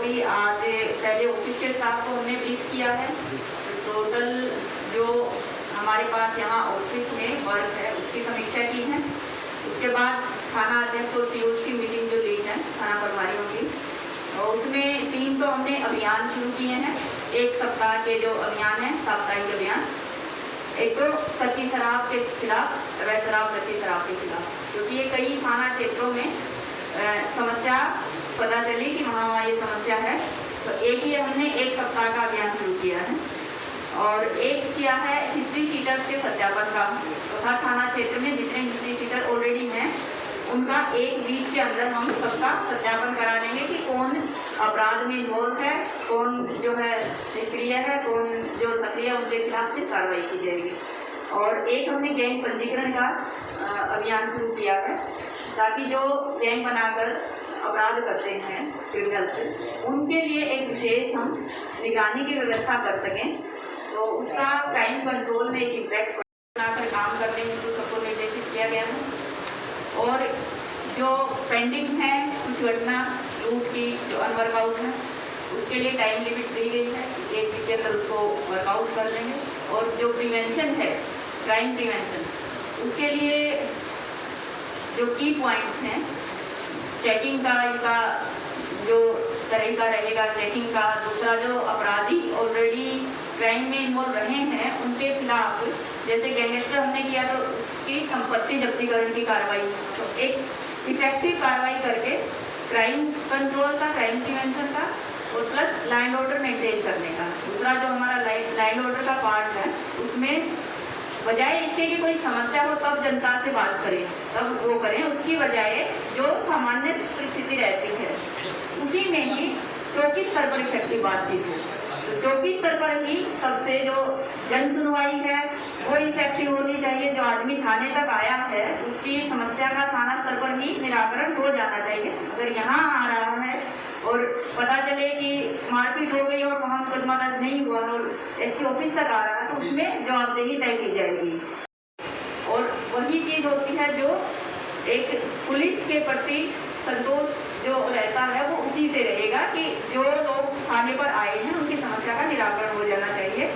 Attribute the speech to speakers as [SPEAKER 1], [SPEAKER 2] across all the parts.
[SPEAKER 1] गई। आज पहले ऑफिस के स्टाफ को हमने ब्रीफ किया है। टोटल जो हमारे पास यहाँ ऑफिस में वर्क है उसकी समीक्षा की है। उसके बाद थाना अध्यक्ष और सीओस की मीटिंग जो ली है थाना प्रभारियों की, और उसमें 3 तो हमने अभियान शुरू किए हैं। 1 सप्ताह के जो अभियान है, साप्ताहिक अभियान। एक तो कच्ची शराब के खिलाफ, अवैध शराब, कच्ची शराब के खिलाफ, क्योंकि ये कई थाना क्षेत्रों में समस्या पता चली कि वहाँ ये समस्या है। तो एक ही हमने 1 सप्ताह का अभियान शुरू किया है। और एक किया है हिस्ट्री शीटर्स के सत्यापन का। तो हर थाना क्षेत्र में जितने हिस्ट्री शीटर ऑलरेडी हैं उनका 1 वीक के अंदर हम सबका सत्यापन करा देंगे कि कौन अपराध में इन्वॉल्व है, कौन जो है निष्क्रिय है, कौन जो सक्रिय है, उनके खिलाफ से कार्रवाई की जाएगी। और एक हमने गैंग पंजीकरण का अभियान शुरू किया है, ताकि जो गैंग बनाकर अपराध करते हैं क्रिमिनल्स, उनके लिए एक विशेष हम निगरानी की व्यवस्था कर सकें। तो उसका क्राइम कंट्रोल में एक इम्पैक्ट बनाकर काम करने हेतु सबको निर्देशित किया गया है। और जो पेंडिंग है कुछ घटना लूट की जो अनवर्कआउट है, उसके लिए टाइम लिमिट दी गई है, 1 वीक के अंदर उसको वर्कआउट कर लेंगे। और जो प्रिवेंशन है, क्राइम प्रिवेंशन, उसके लिए जो की पॉइंट्स हैं, चेकिंग का इनका जो तरीका रहेगा चेकिंग का। दूसरा, जो अपराधी ऑलरेडी क्राइम में इन्वॉल्व रहे हैं उनके खिलाफ, जैसे गैंगस्टर हमने किया तो उसकी संपत्ति जब्तीकरण की कार्रवाई, तो एक इफेक्टिव कार्रवाई करके क्राइम कंट्रोल का, क्राइम प्रिवेंशन का, और प्लस लैंड ऑर्डर मेंटेन करने का। दूसरा जो हमारा लैंड ऑर्डर का पार्ट है, उसमें बजाय इसके कि कोई समस्या हो तब जनता से बात करें, तब वो करें, उसकी बजाय जो सामान्य परिस्थिति रहती है उसी में ही चौकी स्तर पर इफेक्टिव बातचीत हो। तो चौकी स्तर पर ही सबसे जो जन सुनवाई है वो इफेक्टिव होनी चाहिए। जो आदमी थाने तक आया है उसकी समस्या का थाना स्तर पर ही निराकरण हो जाना चाहिए। अगर यहाँ आ रहा है और पता चले कि मारपीट हो गई और वहाँ मुकदमा दर्ज नहीं हुआ और एसपी ऑफिस तक आ रहा है, तो उसमें जवाबदेही तय की जाएगी। और वही चीज़ होती है जो एक पुलिस के प्रति संतोष जो रहता है वो उसी से रहेगा कि जो लोग थाने पर आए हैं उनकी समस्या का निराकरण हो जाना चाहिए।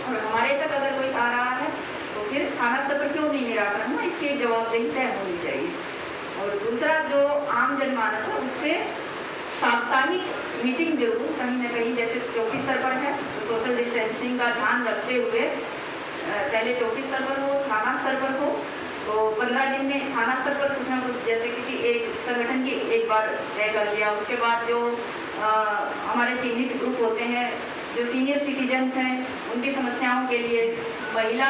[SPEAKER 1] और हमारे तक अगर कोई आ रहा है तो फिर थाना स्तर पर क्यों नहीं निराकरण हुआ, इसकी जवाबदेही तय होनी चाहिए। और दूसरा, जो आम जनमानस है उससे साप्ताहिक मीटिंग जरूर कहीं ना कहीं, जैसे चौकी स्तर पर है तो सोशल डिस्टेंसिंग का ध्यान रखते हुए पहले चौकी स्तर पर हो, थाना स्तर पर हो, तो 15 दिन में थाना स्तर पर कुछ ना कुछ, जैसे किसी एक संगठन की एक बार तय कर लिया। उसके बाद जो हमारे चिन्हित ग्रुप होते हैं, जो सीनियर सिटीजन्स हैं, उनकी समस्याओं के लिए, महिला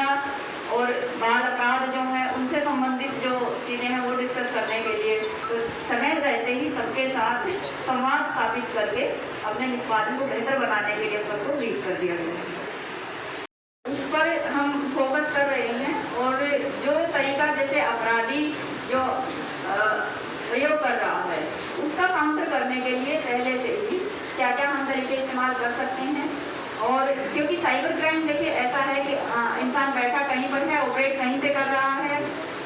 [SPEAKER 1] और बाल अपराध जो है उनसे संबंधित जो चीज़ें हैं वो डिस्कस करने के लिए, तो समय रहते ही सबके साथ संवाद स्थापित करके अपने निष्पादन को बेहतर बनाने के लिए सबको ब्रीफ कर दिया गया है। उस पर हम फोकस कर रहे हैं। और जो तरीका जैसे अपराधी जो प्रयोग कर रहा है उसका काउंटर करने के लिए पहले से ही क्या क्या हम तरीके इस्तेमाल कर सकते हैं। और क्योंकि साइबर क्राइम देखिए ऐसा है कि इंसान बैठा कहीं पर है, ऑपरेट कहीं से कर रहा है,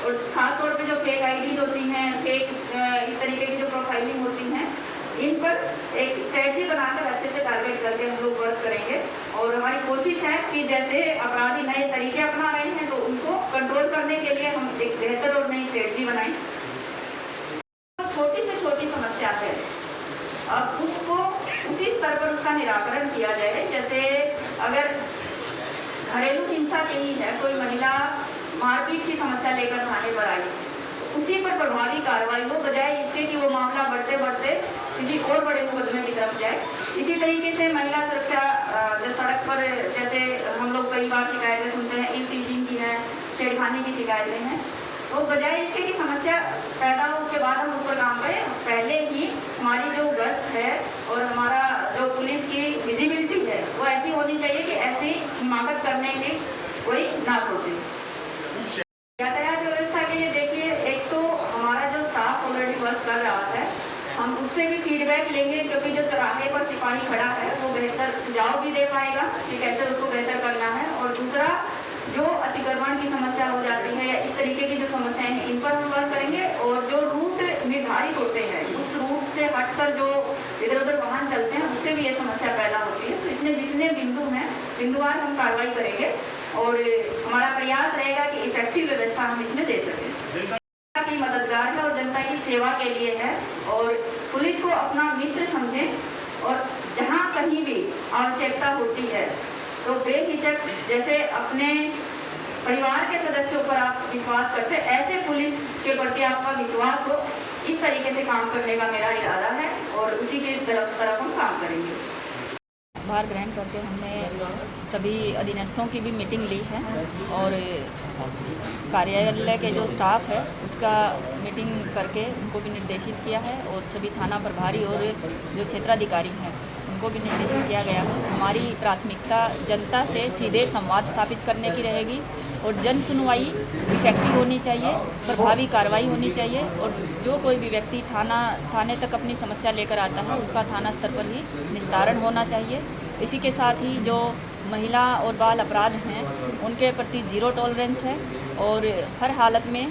[SPEAKER 1] और ख़ासतौर पे जो फेक आईडीज होती हैं, फेक इस तरीके की जो प्रोफाइलिंग होती हैं, इन पर एक स्ट्रेटजी बनाकर अच्छे से टारगेट करके हम लोग वर्क करेंगे। और हमारी कोशिश है कि जैसे अपराधी नए तरीके अपना रहे हैं तो उनको कंट्रोल करने के लिए हम एक बेहतर और नई स्ट्रेटजी बनाएं। छोटी से छोटी समस्या है, अब उसको उसी स्तर पर उसका निराकरण किया जाए। जैसे अगर घरेलू हिंसा की ही है, कोई महिला मारपीट की समस्या लेकर थाने पर आई, उसी पर प्रभावी कार्रवाई हो, बजाय इसके कि वो मामला बढ़ते बढ़ते किसी और बड़े मुकदमे की तरफ जाए। इसी तरीके से महिला सुरक्षा, जो सड़क पर जैसे हम लोग कई बार शिकायतें सुनते हैं, इन टीचिंग की है, छेड़खानी की शिकायतें हैं, तो बजाय इसके कि समस्या पैदा हो उसके बाद हम उस पर काम करें, पहले ही हमारी जो गश्त है और हमारा जो पुलिस की विजिबिलिटी है वो ऐसी होनी चाहिए कि ऐसी हिमाकत करने की कोई ना सोचे। यातायात व्यवस्था के लिए देखिए, एक तो हमारा जो स्टाफ ऑलरेडी वर्क कर रहा है, हम उससे भी फीडबैक लेंगे, क्योंकि जो चौराहे पर सिपाही खड़ा है वो बेहतर सुझाव भी दे पाएगा कि कैसे उसको बेहतर करना है। और दूसरा, जो अतिक्रमण की समस्या हो जाती है या इस तरीके की जो समस्याएं हैं, इन पर हम वर्क करेंगे। और जो रूट निर्धारित होते हैं उस रूट से हटकर जो इधर उधर वाहन चलते हैं से भी ये समस्या पैदा होती है। तो इसमें जितने बिंदु हैं, बिंदुवार हम कार्रवाई करेंगे और हमारा प्रयास रहेगा कि इफेक्टिव व्यवस्था हम इसमें दे सकें। जनता की मददगार है और जनता की सेवा के लिए है और पुलिस को अपना मित्र समझें और जहाँ कहीं भी आवश्यकता होती है तो बेहिचक, जैसे अपने परिवार के सदस्यों पर आप विश्वास करते हैं, ऐसे पुलिस के प्रति आपका विश्वास हो, इस तरीके से काम करने का मेरा इरादा है और उसी की तरफ हम काम करेंगे।
[SPEAKER 2] भार ग्रहण करके हमने सभी अधीनस्थों की भी मीटिंग ली है और कार्यालय के जो स्टाफ है उसका मीटिंग करके उनको भी निर्देशित किया है और सभी थाना प्रभारी और जो क्षेत्राधिकारी हैं उनको भी निर्देशित किया गया है। हमारी प्राथमिकता जनता से सीधे संवाद स्थापित करने की रहेगी और जन सुनवाई इफेक्टिव होनी चाहिए, प्रभावी कार्रवाई होनी चाहिए और जो कोई भी व्यक्ति थाने तक अपनी समस्या लेकर आता है उसका थाना स्तर पर ही निस्तारण होना चाहिए। इसी के साथ ही जो महिला और बाल अपराध हैं उनके प्रति जीरो टॉलरेंस है और हर हालत में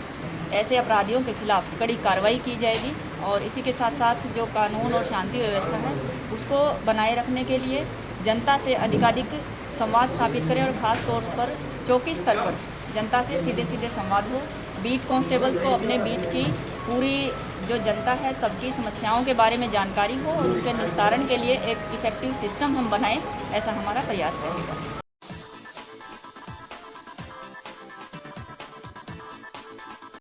[SPEAKER 2] ऐसे अपराधियों के खिलाफ कड़ी कार्रवाई की जाएगी और इसी के साथ साथ जो कानून और शांति व्यवस्था है उसको बनाए रखने के लिए जनता से अधिकाधिक संवाद स्थापित करें और ख़ास तौर पर चौकी स्तर पर जनता से सीधे सीधे संवाद हो। बीट कांस्टेबल्स को अपने बीट की पूरी जो जनता है सबकी समस्याओं के बारे में जानकारी हो और उनके निस्तारण के लिए एक इफेक्टिव सिस्टम हम बनाएं, ऐसा हमारा प्रयास रहेगा।